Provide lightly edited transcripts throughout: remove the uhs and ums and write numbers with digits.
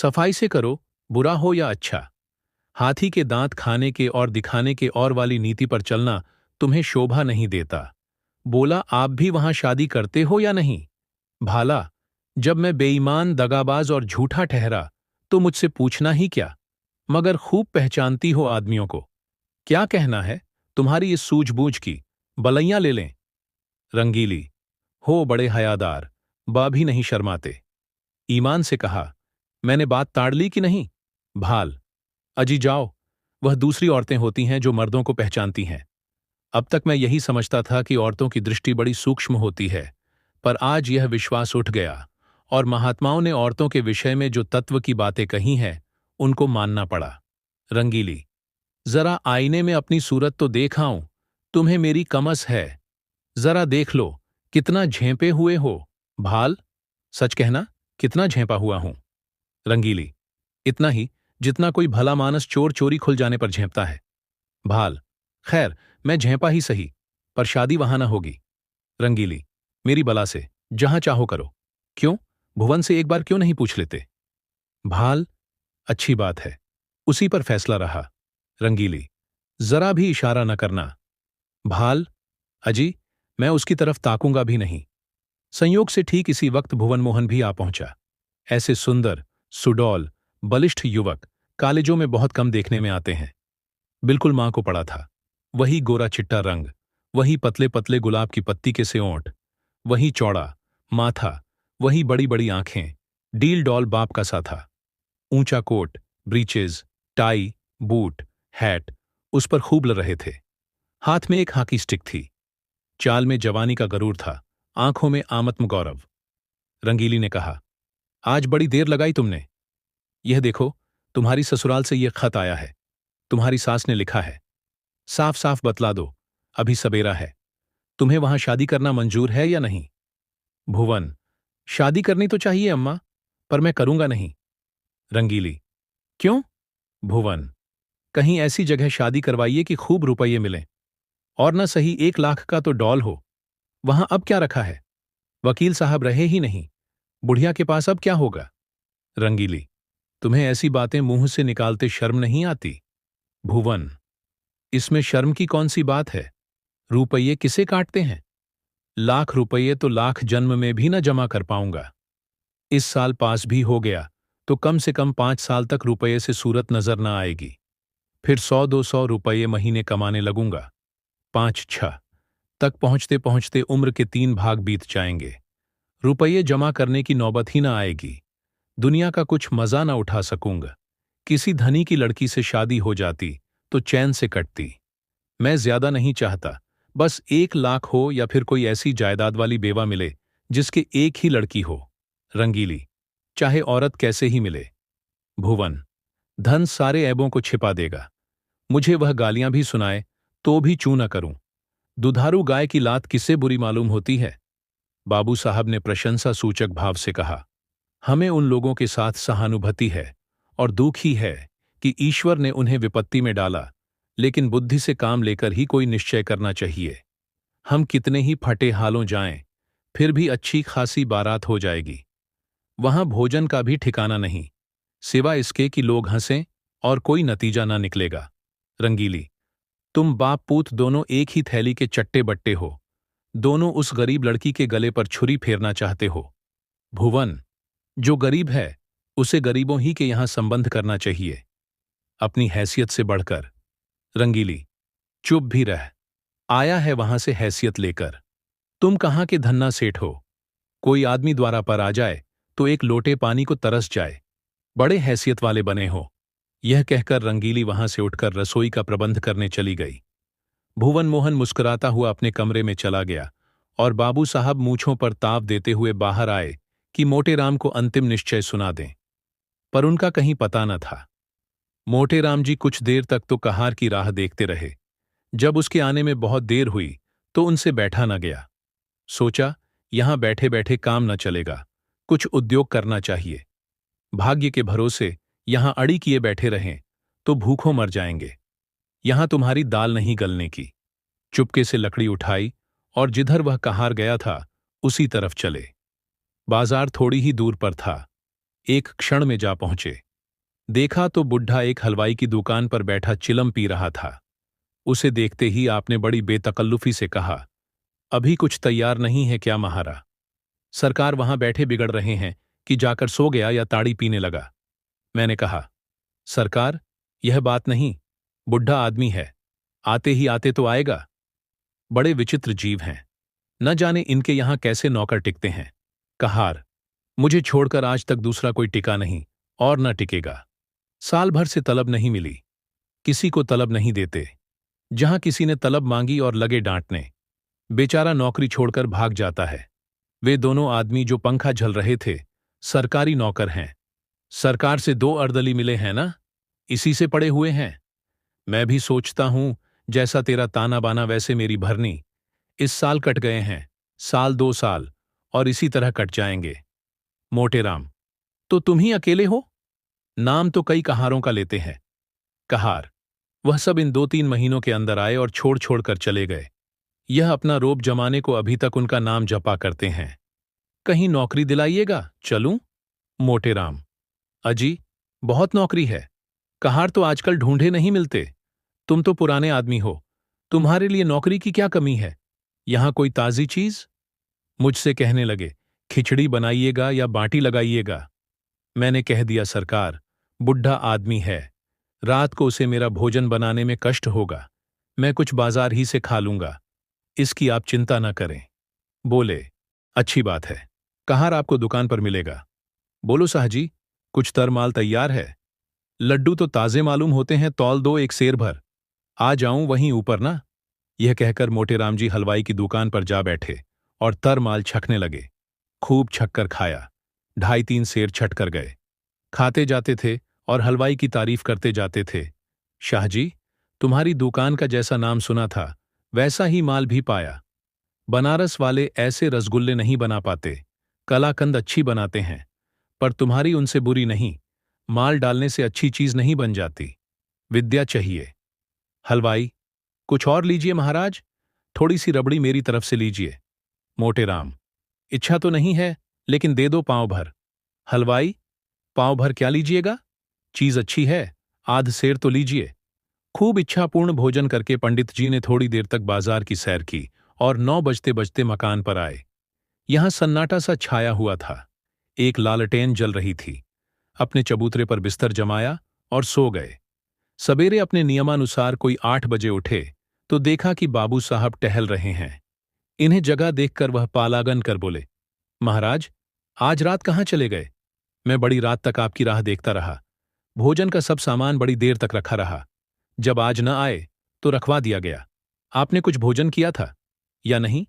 सफाई से करो, बुरा हो या अच्छा। हाथी के दांत खाने के और दिखाने के और वाली नीति पर चलना तुम्हें शोभा नहीं देता। बोला, आप भी वहां शादी करते हो या नहीं? भाला, जब मैं बेईमान, दगाबाज और झूठा ठहरा तो मुझसे पूछना ही क्या? मगर खूब पहचानती हो आदमियों को। क्या कहना है तुम्हारी इस सूझबूझ की? बलैया ले लें? रंगीली, हो बड़े हयादार, बा भी नहीं शर्माते। ईमान से कहा, मैंने बात ताड़ ली कि नहीं? भाल, अजी जाओ, वह दूसरी औरतें होती हैं जो मर्दों को पहचानती हैं। अब तक मैं यही समझता था कि औरतों की दृष्टि बड़ी सूक्ष्म होती है, पर आज यह विश्वास उठ गया और महात्माओं ने औरतों के विषय में जो तत्व की बातें कही हैं, उनको मानना पड़ा। रंगीली, जरा आईने में अपनी सूरत तो देख आऊं, तुम्हें मेरी कमस है। जरा देख लो, कितना झेंपे हुए हो। भाल, सच कहना, कितना झेंपा हुआ हूं? रंगीली, इतना ही जितना कोई भला मानस चोर चोरी खुल जाने पर झेंपता है। भाल, खैर, मैं झेंपा ही सही, पर शादी वहां न होगी। रंगीली, मेरी बला से, जहां चाहो करो। क्यों, भुवन से एक बार क्यों नहीं पूछ लेते? भाल, अच्छी बात है, उसी पर फैसला रहा। रंगीली, जरा भी इशारा न करना। भाल, अजी, मैं उसकी तरफ ताकूंगा भी नहीं। संयोग से ठीक इसी वक्त भुवन मोहन भी आ पहुंचा। ऐसे सुंदर, सुडौल, बलिष्ठ युवक कॉलेजों में बहुत कम देखने में आते हैं। बिल्कुल मां को पड़ा था। वही गोरा चिट्टा रंग, वही पतले पतले गुलाब की पत्ती के से ओंठ, वही चौड़ा माथा, वही बड़ी बड़ी आंखें। डील डॉल बाप का सा था। ऊंचा coat, breeches, tie, boot, hat उस पर खूब लग रहे थे। हाथ में एक हॉकी स्टिक थी। चाल में जवानी का गरूर था, आंखों में आत्म गौरव। रंगीली ने कहा, आज बड़ी देर लगाई तुमने। यह देखो, तुम्हारी ससुराल से यह खत आया है। तुम्हारी सास ने लिखा है। साफ साफ बतला दो, अभी सबेरा है। तुम्हें वहां शादी करना मंजूर है या नहीं? भुवन, शादी करनी तो चाहिए अम्मा, पर मैं करूंगा नहीं। रंगीली, क्यों? भुवन, कहीं ऐसी जगह शादी करवाइए कि खूब रुपये मिलें, और न सही 1 लाख का तो डॉल हो। वहां अब क्या रखा है? वकील साहब रहे ही नहीं, बुढ़िया के पास अब क्या होगा? रंगीली, तुम्हें ऐसी बातें मुंह से निकालते शर्म नहीं आती? भुवन, इसमें शर्म की कौन सी बात है? रुपये किसे काटते हैं? 1 लाख रुपये तो लाख जन्म में भी न जमा कर पाऊंगा। इस साल पास भी हो गया तो कम से कम 5 साल तक रुपये से सूरत नजर न आएगी। फिर 100-200 रुपये महीने कमाने लगूंगा। 5-6 तक पहुंचते पहुंचते उम्र के 3 भाग बीत जाएंगे। रुपये जमा करने की नौबत ही न आएगी। दुनिया का कुछ मजा न उठा सकूंगा। किसी धनी की लड़की से शादी हो जाती तो चैन से कटती। मैं ज्यादा नहीं चाहता, बस 1 लाख हो या फिर कोई ऐसी जायदाद वाली बेवा मिले जिसके एक ही लड़की हो। रंगीली, चाहे औरत कैसे ही मिले। भुवन, धन सारे ऐबों को छिपा देगा। मुझे वह गालियां भी सुनाए तो भी चू न करूं। दुधारू गाय की लात किसे बुरी मालूम होती है? बाबू साहब ने प्रशंसा सूचक भाव से कहा, हमें उन लोगों के साथ सहानुभूति है और दुख ही है कि ईश्वर ने उन्हें विपत्ति में डाला, लेकिन बुद्धि से काम लेकर ही कोई निश्चय करना चाहिए। हम कितने ही फटे हालों जाएं, फिर भी अच्छी खासी बारात हो जाएगी। वहां भोजन का भी ठिकाना नहीं, सिवा इसके कि लोग हंसें और कोई नतीजा ना निकलेगा। रंगीली, तुम बाप पूत दोनों एक ही थैली के चट्टे बट्टे हो। दोनों उस गरीब लड़की के गले पर छुरी फेरना चाहते हो। भुवन, जो गरीब है उसे गरीबों ही के यहां संबंध करना चाहिए, अपनी हैसियत से बढ़कर। रंगीली, चुप भी रह, आया है वहां से हैसियत लेकर। तुम कहां के धन्ना सेठ हो? कोई आदमी द्वारा पर आ जाए तो एक लोटे पानी को तरस जाए। बड़े हैसियत वाले बने हो। यह कहकर रंगीली वहां से उठकर रसोई का प्रबंध करने चली गई। भुवन मोहन मुस्कुराता हुआ अपने कमरे में चला गया और बाबू साहब मूंछों पर ताव देते हुए बाहर आए कि मोटे राम को अंतिम निश्चय सुना दें, पर उनका कहीं पता न था। मोटे राम जी कुछ देर तक तो कहार की राह देखते रहे। जब उसके आने में बहुत देर हुई तो उनसे बैठा न गया। सोचा, यहां बैठे बैठे काम न चलेगा, कुछ उद्योग करना चाहिए। भाग्य के भरोसे यहां अड़ी किए बैठे रहें तो भूखों मर जाएंगे। यहां तुम्हारी दाल नहीं गलने की। चुपके से लकड़ी उठाई और जिधर वह कहार गया था उसी तरफ चले। बाजार थोड़ी ही दूर पर था। एक क्षण में जा पहुंचे। देखा तो बुढ़ा एक हलवाई की दुकान पर बैठा चिलम पी रहा था। उसे देखते ही आपने बड़ी बेतकल्लुफी से कहा, अभी कुछ तैयार नहीं है क्या महारा? सरकार वहां बैठे बिगड़ रहे हैं कि जाकर सो गया या ताड़ी पीने लगा। मैंने कहा, सरकार, यह बात नहीं, बुढ़ा आदमी है, आते ही आते तो आएगा। बड़े विचित्र जीव हैं, न जाने इनके यहां कैसे नौकर टिकते हैं। कहार, मुझे छोड़कर आज तक दूसरा कोई टिका नहीं और न टिकेगा। साल भर से तलब नहीं मिली, किसी को तलब नहीं देते। जहां किसी ने तलब मांगी और लगे डांटने, बेचारा नौकरी छोड़कर भाग जाता है। वे दोनों आदमी जो पंखा झल रहे थे, सरकारी नौकर हैं। सरकार से 2 अर्दली मिले हैं ना, इसी से पड़े हुए हैं। मैं भी सोचता हूं, जैसा तेरा ताना बाना वैसे मेरी भरनी। इस साल कट गए हैं, साल 2 साल और इसी तरह कट जाएंगे। मोटे राम, तो तुम ही अकेले हो? नाम तो कई कहारों का लेते हैं। कहार, वह सब इन 2-3 महीनों के अंदर आए और छोड़ छोड़ कर चले गए। यह अपना रोब जमाने को अभी तक उनका नाम जपा करते हैं। कहीं नौकरी दिलाइएगा, चलूं? मोटे राम, अजी, बहुत नौकरी है। कहार तो आजकल ढूंढे नहीं मिलते। तुम तो पुराने आदमी हो, तुम्हारे लिए नौकरी की क्या कमी है? यहां कोई ताजी चीज? मुझसे कहने लगे, खिचड़ी बनाइएगा या बाटी लगाइएगा। मैंने कह दिया, सरकार, बुढ़ा आदमी है, रात को उसे मेरा भोजन बनाने में कष्ट होगा। मैं कुछ बाजार ही से खा लूंगा, इसकी आप चिंता न करें। बोले, अच्छी बात है, कहार आपको दुकान पर मिलेगा। बोलो साहजी, कुछ तरमाल तैयार है? लड्डू तो ताजे मालूम होते हैं, तौल दो 1 सेर भर। आ जाऊं वहीं ऊपर ना? यह कहकर मोटेराम जी हलवाई की दुकान पर जा बैठे और तरमाल छकने लगे। खूब छक्कर खाया, 2.5-3 सेर छट कर गए। खाते जाते थे और हलवाई की तारीफ करते जाते थे। शाहजी, तुम्हारी दुकान का जैसा नाम सुना था, वैसा ही माल भी पाया। बनारस वाले ऐसे रसगुल्ले नहीं बना पाते, कलाकंद अच्छी बनाते हैं, पर तुम्हारी उनसे बुरी नहीं। माल डालने से अच्छी चीज नहीं बन जाती, विद्या चाहिए। हलवाई, कुछ और लीजिए महाराज, थोड़ी सी रबड़ी मेरी तरफ से लीजिए। मोटे राम, इच्छा तो नहीं है, लेकिन दे दो पांव भर। हलवाई, पांव भर क्या लीजिएगा? चीज अच्छी है, आध सेर तो लीजिए। खूब इच्छापूर्ण भोजन करके पंडित जी ने थोड़ी देर तक बाजार की सैर की और 9 बजते बजते मकान पर आए। यहां सन्नाटा सा छाया हुआ था। एक लालटेन जल रही थी। अपने चबूतरे पर बिस्तर जमाया और सो गए। सवेरे अपने नियमानुसार कोई 8 बजे उठे तो देखा कि बाबू साहब टहल रहे हैं। इन्हें जगह देखकर वह पालागन कर बोले, महाराज, आज रात कहाँ चले गए? मैं बड़ी रात तक आपकी राह देखता रहा। भोजन का सब सामान बड़ी देर तक रखा रहा। जब आज न आए तो रखवा दिया गया। आपने कुछ भोजन किया था या नहीं?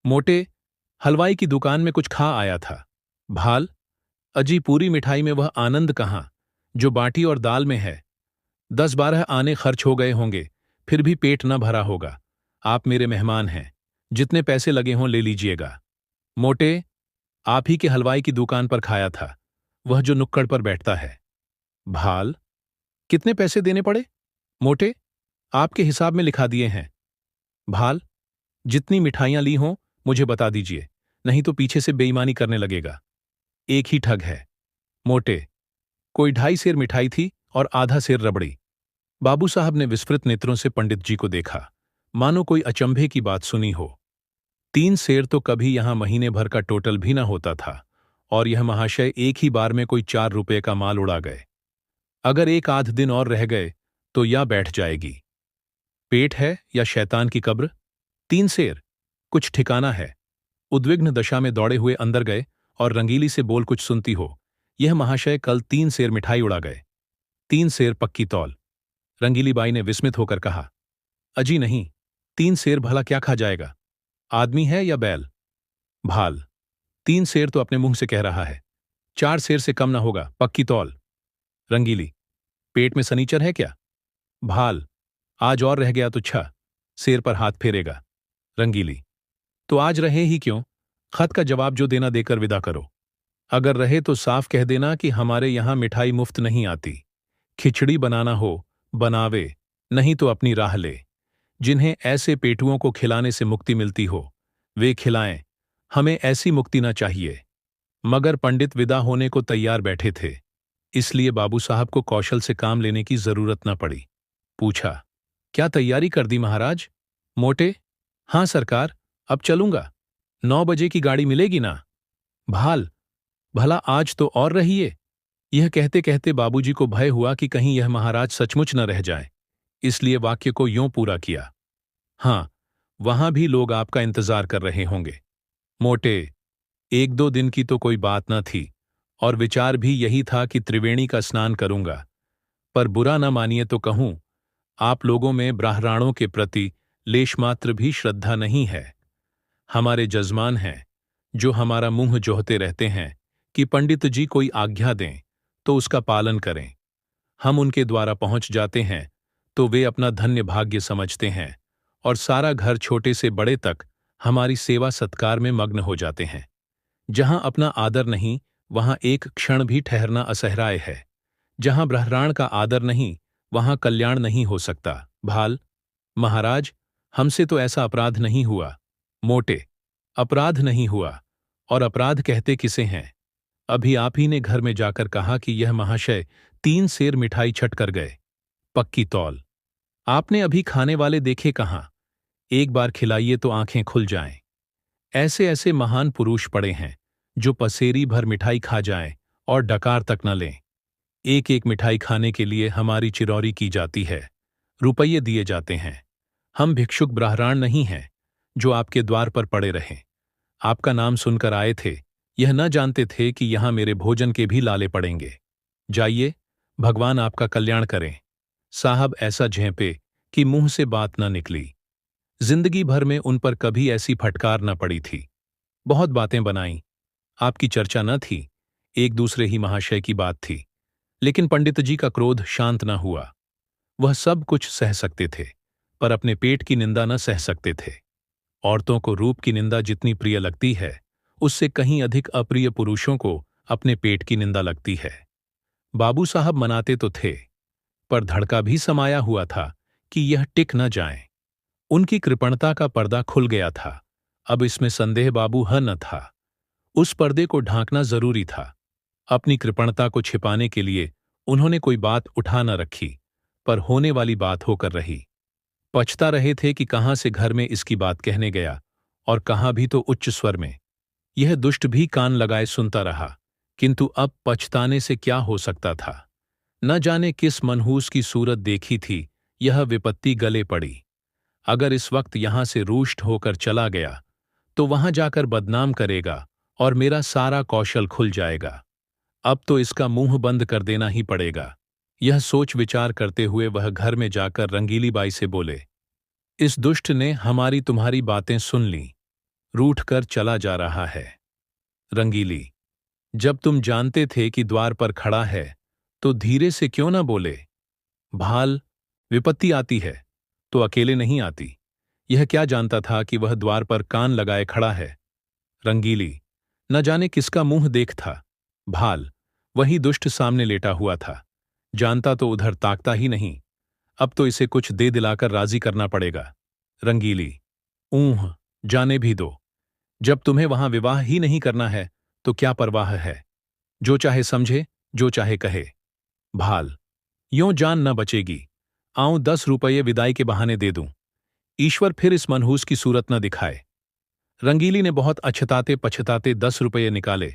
मोटे, हलवाई की दुकान में कुछ खा आया था। भाल, अजी, पूरी मिठाई में वह आनंद कहाँ जो बाटी और दाल में है। 10-12 आने खर्च हो गए होंगे, फिर भी पेट न भरा होगा। आप मेरे मेहमान हैं, जितने पैसे लगे हों ले लीजिएगा। मोटे, आप ही के हलवाई की दुकान पर खाया था, वह जो नुक्कड़ पर बैठता है। भाल, कितने पैसे देने पड़े? मोटे, आपके हिसाब में लिखा दिए हैं। भाल, जितनी मिठाइयां ली हों मुझे बता दीजिए, नहीं तो पीछे से बेईमानी करने लगेगा। एक ही ठग है। मोटे, कोई 2.5 सेर मिठाई थी और आधा सेर रबड़ी। बाबू साहब ने विस्फृत नेत्रों से पंडित जी को देखा, मानो कोई अचंभे की बात सुनी हो। 3 सेर तो कभी यहां महीने भर का टोटल भी न होता था, और यह महाशय एक ही बार में कोई 4 रुपये का माल उड़ा गए। अगर 1 आध दिन और रह गए तो या बैठ जाएगी। पेट है या शैतान की कब्र? 3 सेर, कुछ ठिकाना है। उद्विग्न दशा में दौड़े हुए अंदर गए और रंगीली से बोल, कुछ सुनती हो? यह महाशय कल 3 सेर मिठाई उड़ा गए। 3 सेर पक्की तौल। रंगीली बाई ने विस्मित होकर कहा, अजी नहीं, 3 सेर भला क्या खा जाएगा? आदमी है या बैल? भाल, 3 सेर तो अपने मुंह से कह रहा है, 4 सेर से कम ना होगा, पक्की तौल। रंगीली, पेट में सनीचर है क्या? भाल, आज और रह गया तो 6 सेर पर हाथ फेरेगा। रंगीली, तो आज रहे ही क्यों? खत का जवाब जो देना देकर विदा करो। अगर रहे तो साफ कह देना कि हमारे यहां मिठाई मुफ्त नहीं आती। खिचड़ी बनाना हो बनावे, नहीं तो अपनी राह ले। जिन्हें ऐसे पेटुओं को खिलाने से मुक्ति मिलती हो वे खिलाएं, हमें ऐसी मुक्ति ना चाहिए। मगर पंडित विदा होने को तैयार बैठे थे, इसलिए बाबू साहब को कौशल से काम लेने की जरूरत न पड़ी। पूछा, क्या तैयारी कर दी महाराज? मोटे, हाँ सरकार, अब चलूंगा। 9 बजे की गाड़ी मिलेगी ना? भाल, भला आज तो और रहिए। यह कहते कहते बाबूजी को भय हुआ कि कहीं यह महाराज सचमुच न रह जाए, इसलिए वाक्य को यों पूरा किया, हाँ, वहां भी लोग आपका इंतजार कर रहे होंगे। मोटे, 1-2 दिन की तो कोई बात न थी, और विचार भी यही था कि त्रिवेणी का स्नान करूंगा, पर बुरा न मानिए तो कहूं, आप लोगों में ब्राह्मणों के प्रति लेशमात्र भी श्रद्धा नहीं है। हमारे जजमान हैं, जो हमारा मुंह जोहते रहते हैं कि पंडित जी कोई आज्ञा दें तो उसका पालन करें। हम उनके द्वारा पहुंच जाते हैं तो वे अपना धन्य भाग्य समझते हैं और सारा घर छोटे से बड़े तक हमारी सेवा सत्कार में मग्न हो जाते हैं। जहां अपना आदर नहीं, वहां एक क्षण भी ठहरना असहराय है। जहां ब्राह्मण का आदर नहीं, वहां कल्याण नहीं हो सकता। भाल, महाराज, हमसे तो ऐसा अपराध नहीं हुआ। मोटे, अपराध नहीं हुआ, और अपराध कहते किसे हैं? अभी आप ही ने घर में जाकर कहा कि यह महाशय 3 सेर मिठाई छट कर गए। पक्की तौल। आपने अभी खाने वाले देखे कहाँ? एक बार खिलाइए तो आंखें खुल जाएं। ऐसे ऐसे महान पुरुष पड़े हैं जो पसेरी भर मिठाई खा जाएं और डकार तक न लें। एक एक मिठाई खाने के लिए हमारी चिरौरी की जाती है, रुपये दिए जाते हैं। हम भिक्षुक ब्राह्मण नहीं हैं जो आपके द्वार पर पड़े रहें। आपका नाम सुनकर आए थे, यह न जानते थे कि यहां मेरे भोजन के भी लाले पड़ेंगे। जाइए, भगवान आपका कल्याण करें। साहब ऐसा झेंपे कि मुंह से बात न निकली। जिंदगी भर में उन पर कभी ऐसी फटकार न पड़ी थी। बहुत बातें बनाई, आपकी चर्चा न थी, एक दूसरे ही महाशय की बात थी, लेकिन पंडित जी का क्रोध शांत न हुआ। वह सब कुछ सह सकते थे, पर अपने पेट की निंदा न सह सकते थे। औरतों को रूप की निंदा जितनी प्रिय लगती है, उससे कहीं अधिक अप्रिय पुरुषों को अपने पेट की निंदा लगती है। बाबू साहब मनाते तो थे, पर धड़का भी समाया हुआ था कि यह टिक न जाए। उनकी कृपणता का पर्दा खुल गया था, अब इसमें संदेह बाबू ह न था। उस पर्दे को ढांकना जरूरी था। अपनी कृपणता को छिपाने के लिए उन्होंने कोई बात उठा न रखी, पर होने वाली बात होकर रही। पछता रहे थे कि कहां से घर में इसकी बात कहने गया, और कहां भी तो उच्च स्वर में। यह दुष्ट भी कान लगाए सुनता रहा, किंतु अब पछताने से क्या हो सकता था। न जाने किस मनहूस की सूरत देखी थी, यह विपत्ति गले पड़ी। अगर इस वक्त यहां से रूष्ट होकर चला गया तो वहां जाकर बदनाम करेगा और मेरा सारा कौशल खुल जाएगा। अब तो इसका मुंह बंद कर देना ही पड़ेगा। यह सोच विचार करते हुए वह घर में जाकर रंगीली बाई से बोले, इस दुष्ट ने हमारी तुम्हारी बातें सुन ली, रूठ कर चला जा रहा है। रंगीली, जब तुम जानते थे कि द्वार पर खड़ा है तो धीरे से क्यों न बोले? भाल, विपत्ति आती है तो अकेले नहीं आती। यह क्या जानता था कि वह द्वार पर कान लगाए खड़ा है? रंगीली, न जाने किसका मुंह देख था। भाल, वही दुष्ट सामने लेटा हुआ था। जानता तो उधर ताकता ही नहीं। अब तो इसे कुछ दे दिलाकर राजी करना पड़ेगा। रंगीली, ऊह, जाने भी दो। जब तुम्हें वहां विवाह ही नहीं करना है तो क्या परवाह है? जो चाहे समझे, जो चाहे कहे। भाल, यों जान न बचेगी। आऊं 10 रुपये विदाई के बहाने दे दूं। ईश्वर फिर इस मनहूस की सूरत न दिखाए। रंगीली ने बहुत अछताते पछताते 10 रुपये निकाले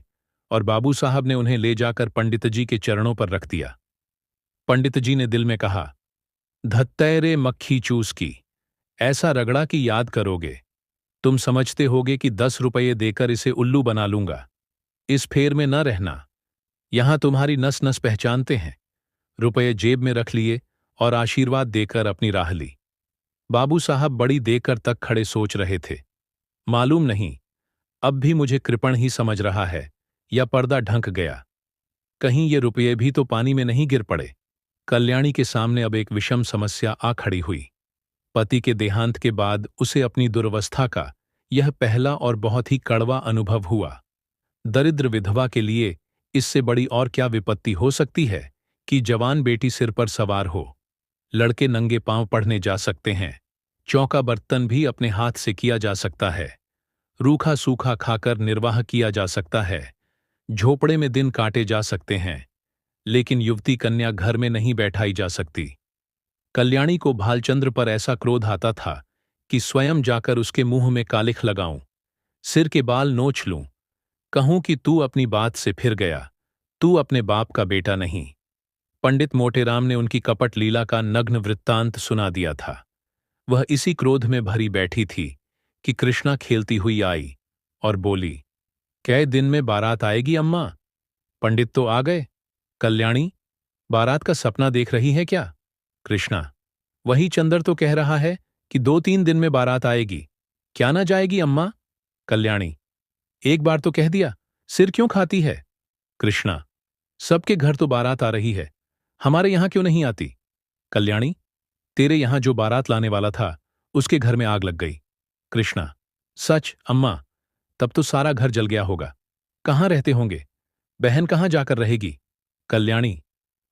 और बाबू साहब ने उन्हें ले जाकर पंडित जी के चरणों पर रख दिया। पंडित जी ने दिल में कहा, धत्तैरे मक्खी चूस की, ऐसा रगड़ा कि याद करोगे। तुम समझते होगे कि 10 रुपये देकर इसे उल्लू बना लूंगा। इस फेर में न रहना। यहां तुम्हारी नस नस पहचानते हैं। रुपये जेब में रख लिए और आशीर्वाद देकर अपनी राह ली। बाबू साहब बड़ी देर तक खड़े सोच रहे थे। मालूम नहीं, अब भी मुझे कृपण ही समझ रहा है या पर्दा ढंक गया। कहीं ये रुपये भी तो पानी में नहीं गिर पड़े। कल्याणी के सामने अब एक विषम समस्या आ खड़ी हुई। पति के देहांत के बाद उसे अपनी दुर्वस्था का यह पहला और बहुत ही कड़वा अनुभव हुआ। दरिद्र विधवा के लिए इससे बड़ी और क्या विपत्ति हो सकती है कि जवान बेटी सिर पर सवार हो। लड़के नंगे पांव पढ़ने जा सकते हैं, चौका बर्तन भी अपने हाथ से किया जा सकता है, रूखा सूखा खाकर निर्वाह किया जा सकता है, झोपड़े में दिन काटे जा सकते हैं, लेकिन युवती कन्या घर में नहीं बैठाई जा सकती। कल्याणी को भालचंद्र पर ऐसा क्रोध आता था कि स्वयं जाकर उसके मुंह में कालिख लगाऊं, सिर के बाल नोच लूं, कहूं कि तू अपनी बात से फिर गया, तू अपने बाप का बेटा नहीं। पंडित मोटेराम ने उनकी कपट लीला का नग्न वृत्तांत सुना दिया था। वह इसी क्रोध में भरी बैठी थी कि कृष्णा खेलती हुई आई और बोली, कै दिन में बारात आएगी अम्मा? पंडित तो आ गए। कल्याणी, बारात का सपना देख रही है क्या? कृष्णा, वही चंदर तो कह रहा है कि 2-3 दिन में बारात आएगी, क्या ना जाएगी अम्मा? कल्याणी, एक बार तो कह दिया, सिर क्यों खाती है? कृष्णा, सबके घर तो बारात आ रही है, हमारे यहां क्यों नहीं आती? कल्याणी, तेरे यहां जो बारात लाने वाला था उसके घर में आग लग गई। कृष्णा, सच अम्मा? तब तो सारा घर जल गया होगा। कहां रहते होंगे? बहन कहां जाकर रहेगी? कल्याणी,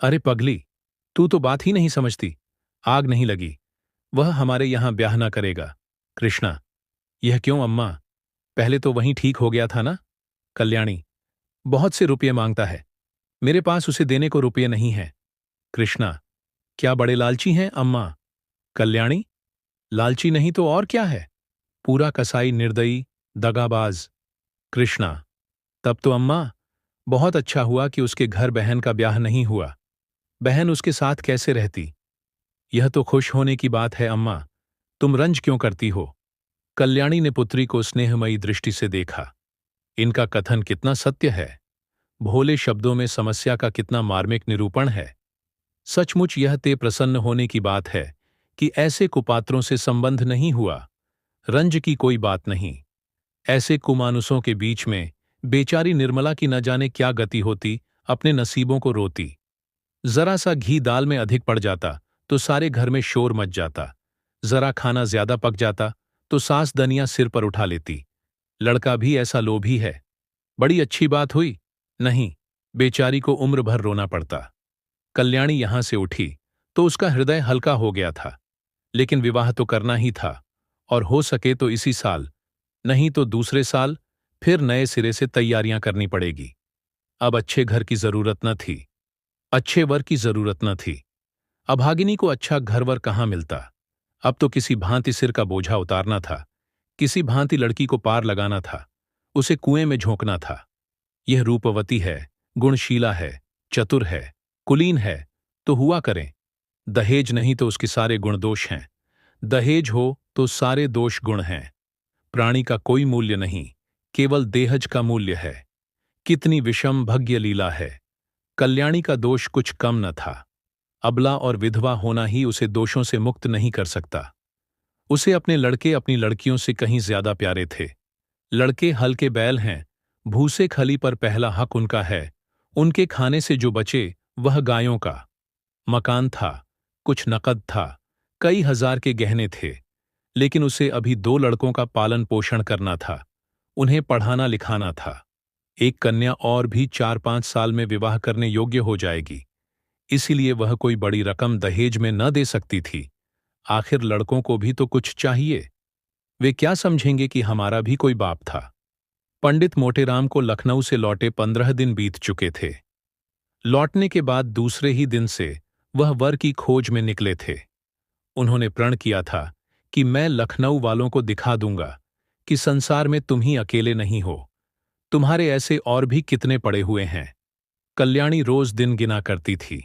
अरे पगली, तू तो बात ही नहीं समझती। आग नहीं लगी, वह हमारे यहां ब्याह ना करेगा। कृष्णा, यह क्यों अम्मा? पहले तो वहीं ठीक हो गया था ना? कल्याणी, बहुत से रुपये मांगता है, मेरे पास उसे देने को रुपये नहीं है। कृष्णा, क्या बड़े लालची हैं अम्मा? कल्याणी, लालची नहीं तो और क्या है? पूरा कसाई निर्दयी, दगाबाज। कृष्णा, तब तो अम्मा बहुत अच्छा हुआ कि उसके घर बहन का ब्याह नहीं हुआ। बहन उसके साथ कैसे रहती? यह तो खुश होने की बात है अम्मा, तुम रंज क्यों करती हो? कल्याणी ने पुत्री को स्नेहमयी दृष्टि से देखा। इनका कथन कितना सत्य है, भोले शब्दों में समस्या का कितना मार्मिक निरूपण है। सचमुच यह ते प्रसन्न होने की बात है कि ऐसे कुपात्रों से संबंध नहीं हुआ, रंज की कोई बात नहीं। ऐसे कुमानुसों के बीच में बेचारी निर्मला की न जाने क्या गति होती, अपने नसीबों को रोती। जरा सा घी दाल में अधिक पड़ जाता तो सारे घर में शोर मच जाता, जरा खाना ज्यादा पक जाता तो सास दनिया सिर पर उठा लेती। लड़का भी ऐसा लोभी है, बड़ी अच्छी बात हुई, नहीं, बेचारी को उम्र भर रोना पड़ता। कल्याणी यहां से उठी तो उसका हृदय हल्का हो गया था, लेकिन विवाह तो करना ही था, और हो सके तो इसी साल, नहीं तो दूसरे साल फिर नए सिरे से तैयारियां करनी पड़ेगी। अब अच्छे घर की जरूरत न थी, अच्छे वर की जरूरत न थी। अभागिनी को अच्छा घरवर कहाँ मिलता? अब तो किसी भांति सिर का बोझा उतारना था, किसी भांति लड़की को पार लगाना था, उसे कुएं में झोंकना था। यह रूपवती है, गुणशीला है, चतुर है, कुलीन है, तो हुआ करें। दहेज नहीं तो उसके सारे गुण दोष हैं, दहेज हो तो सारे दोष गुण हैं। प्राणी का कोई मूल्य नहीं, केवल देहज का मूल्य है। कितनी विषम भग्य लीला है। कल्याणी का दोष कुछ कम न था। अबला और विधवा होना ही उसे दोषों से मुक्त नहीं कर सकता। उसे अपने लड़के अपनी लड़कियों से कहीं ज्यादा प्यारे थे। लड़के हल के बैल हैं, भूसे खली पर पहला हक उनका है, उनके खाने से जो बचे वह गायों का। मकान था, कुछ नकद था, कई हजार के गहने थे, लेकिन उसे अभी 2 लड़कों का पालन पोषण करना था, उन्हें पढ़ाना लिखाना था। एक कन्या और भी 4-5 साल में विवाह करने योग्य हो जाएगी, इसीलिए वह कोई बड़ी रकम दहेज में न दे सकती थी। आखिर लड़कों को भी तो कुछ चाहिए, वे क्या समझेंगे कि हमारा भी कोई बाप था। पंडित मोटेराम को लखनऊ से लौटे 15 दिन बीत चुके थे। लौटने के बाद दूसरे ही दिन से वह वर की खोज में निकले थे। उन्होंने प्रण किया था कि मैं लखनऊ वालों को दिखा दूंगा कि संसार में तुम ही अकेले नहीं हो, तुम्हारे ऐसे और भी कितने पड़े हुए हैं। कल्याणी रोज दिन गिना करती थी।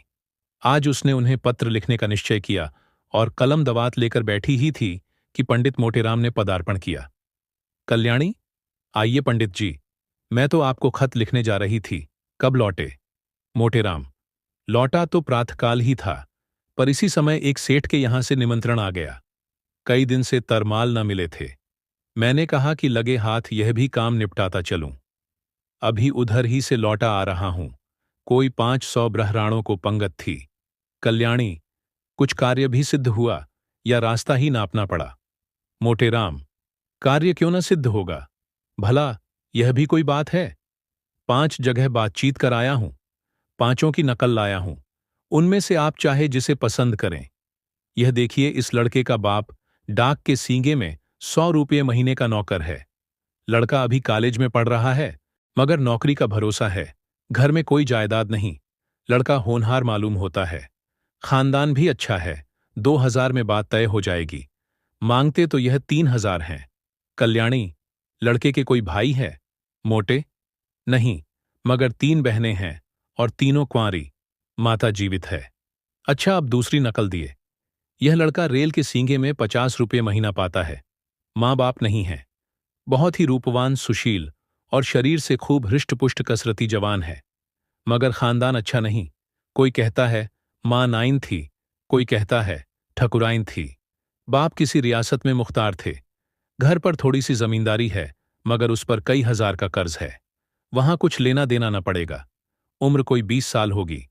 आज उसने उन्हें पत्र लिखने का निश्चय किया और कलम दवात लेकर बैठी ही थी कि पंडित मोटेराम ने पदार्पण किया। कल्याणी, आइए पंडित जी, मैं तो आपको खत लिखने जा रही थी, कब लौटे? मोटेराम, लौटा तो प्रातःकाल ही था, पर इसी समय एक सेठ के यहां से निमंत्रण आ गया। कई दिन से तरमाल न मिले थे, मैंने कहा कि लगे हाथ यह भी काम निपटाता चलूं। अभी उधर ही से लौटा आ रहा हूं, कोई 500 ब्रहराणों को पंगत थी। कल्याणी, कुछ कार्य भी सिद्ध हुआ या रास्ता ही नापना पड़ा? मोटेराम, कार्य क्यों न सिद्ध होगा, भला यह भी कोई बात है? 5 जगह बातचीत कर आया हूं, 5 की नकल लाया हूं, उनमें से आप चाहे जिसे पसंद करें। यह देखिए, इस लड़के का बाप डाक के सींगे में 100 रुपये महीने का नौकर है। लड़का अभी कॉलेज में पढ़ रहा है, मगर नौकरी का भरोसा है, घर में कोई जायदाद नहीं। लड़का होनहार मालूम होता है। खानदान भी अच्छा है, 2,000 में बात तय हो जाएगी। मांगते तो यह 3,000 हैं। कल्याणी, लड़के के कोई भाई है? मोटे, नहीं, मगर 3 बहनें हैं और तीनों कुंवारी। माता जीवित है। अच्छा, अब दूसरी नकल दिए। यह लड़का रेल के सींगे में 50 रुपये महीना पाता है। माँ बाप नहीं है। बहुत ही रूपवान, सुशील और शरीर से खूब हृष्टपुष्ट कसरती जवान है। मगर खानदान अच्छा नहीं। कोई कहता है माँ नाइन थी, कोई कहता है ठकुराइन थी। बाप किसी रियासत में मुख्तार थे। घर पर थोड़ी सी जमींदारी है, मगर उस पर कई हजार का कर्ज है। वहां कुछ लेना देना न पड़ेगा। उम्र कोई 20 साल होगी।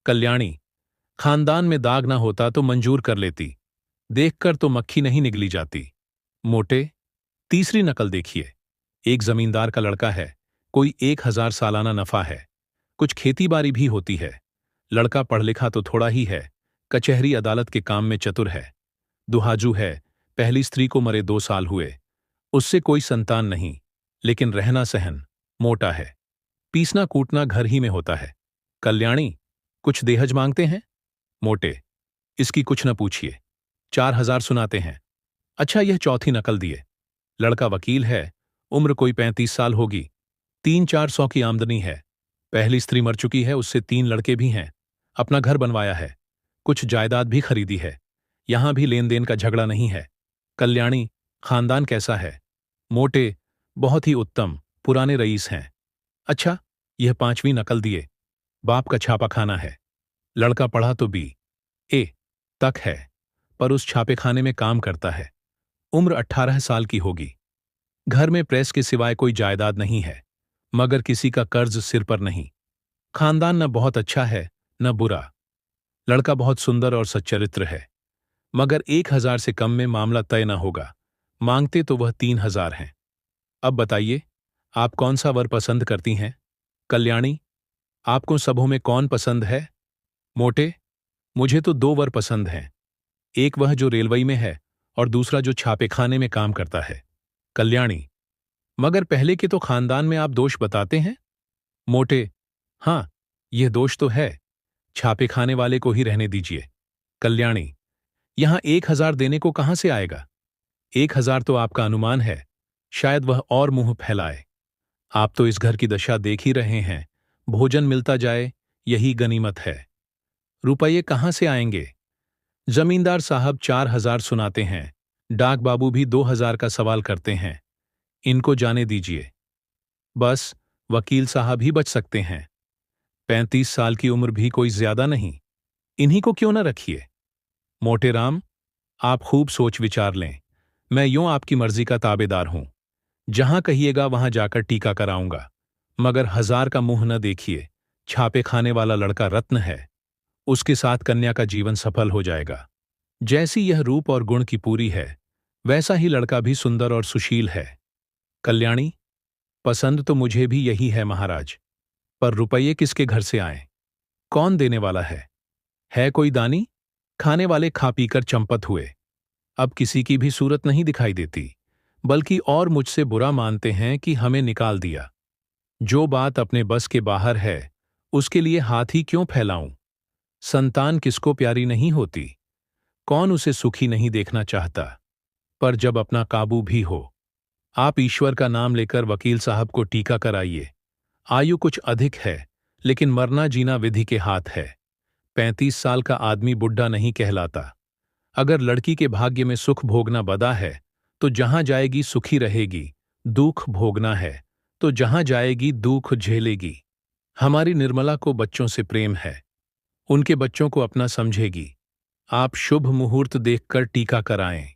कल्याणी, खानदान में दाग ना होता तो मंजूर कर लेती। देखकर तो मक्खी नहीं निगली जाती। मोटे, तीसरी नकल देखिए। एक जमींदार का लड़का है, कोई 1,000 सालाना नफा है। कुछ खेतीबाड़ी भी होती है। लड़का पढ़ लिखा तो थोड़ा ही है, कचहरी अदालत के काम में चतुर है। दुहाजू है, पहली स्त्री को मरे 2 साल हुए। उससे कोई संतान नहीं, लेकिन रहना सहन। मोटा है। पीसना कूटना घर ही में होता है। कल्याणी, कुछ देहज मांगते हैं? मोटे, इसकी कुछ न पूछिए, 4,000 सुनाते हैं। अच्छा, यह चौथी नकल दिए। लड़का वकील है, उम्र कोई 35 साल होगी। 300-400 की आमदनी है। पहली स्त्री मर चुकी है, उससे 3 लड़के भी हैं। अपना घर बनवाया है। कुछ जायदाद भी खरीदी है। यहां भी लेन देन का झगड़ा नहीं है। कल्याणी, खानदान कैसा है? मोटे, बहुत ही उत्तम, पुराने रईस हैं। अच्छा, यह 5वीं नकल दिए। बाप का छापा खाना है। लड़का पढ़ा तो B.A. तक है, पर उस छापे खाने में काम करता है। उम्र 18 साल की होगी। घर में प्रेस के सिवाय कोई जायदाद नहीं है, मगर किसी का कर्ज सिर पर नहीं। खानदान न बहुत अच्छा है न बुरा। लड़का बहुत सुंदर और सच्चरित्र है, मगर 1,000 से कम में मामला तय न होगा। मांगते तो वह 3,000 हैं। अब बताइए, आप कौन सा वर पसंद करती हैं? कल्याणी, आपको सबों में कौन पसंद है? मोटे, मुझे तो 2 वर पसंद हैं। एक वह जो रेलवे में है और दूसरा जो छापेखाने में काम करता है। कल्याणी, मगर पहले के तो खानदान में आप दोष बताते हैं। मोटे, हाँ, यह दोष तो है। छापेखाने वाले को ही रहने दीजिए। कल्याणी, यहां 1,000 देने को कहां से आएगा? 1,000 तो आपका अनुमान है, शायद वह और मुंह फैलाए। आप तो इस घर की दशा देख ही रहे हैं। भोजन मिलता जाए, यही गनीमत है। रुपये कहां से आएंगे? जमींदार साहब 4,000 सुनाते हैं। डाक बाबू भी 2,000 का सवाल करते हैं। इनको जाने दीजिए। बस वकील साहब ही बच सकते हैं। 35 साल की उम्र भी कोई ज्यादा नहीं। इन्हीं को क्यों न रखिए? मोटे राम, आप खूब सोच विचार लें। मैं यूं आपकी मर्जी का ताबेदार हूं। जहां कहिएगा वहां जाकर टीका कराऊंगा। मगर 1,000 का मुंह न देखिए। छापे खाने वाला लड़का रत्न है। उसके साथ कन्या का जीवन सफल हो जाएगा। जैसी यह रूप और गुण की पूरी है, वैसा ही लड़का भी सुंदर और सुशील है। कल्याणी, पसंद तो मुझे भी यही है महाराज, पर रुपये किसके घर से आए? कौन देने वाला है? है कोई दानी? खाने वाले खा पीकर चंपत हुए। अब किसी की भी सूरत नहीं दिखाई देती, बल्कि और मुझसे बुरा मानते हैं कि हमें निकाल दिया। जो बात अपने बस के बाहर है, उसके लिए हाथ ही क्यों फैलाऊं? संतान किसको प्यारी नहीं होती? कौन उसे सुखी नहीं देखना चाहता? पर जब अपना काबू भी हो। आप ईश्वर का नाम लेकर वकील साहब को टीका कराइए। आयु कुछ अधिक है, लेकिन मरना जीना विधि के हाथ है। 35 साल का आदमी बुढ़ा नहीं कहलाता। अगर लड़की के भाग्य में सुख भोगना बदा है, तो जहां जाएगी सुखी रहेगी। दुख भोगना है, तो जहां जाएगी दुख झेलेगी। हमारी निर्मला को बच्चों से प्रेम है। उनके बच्चों को अपना समझेगी। आप शुभ मुहूर्त देखकर टीका कराएं।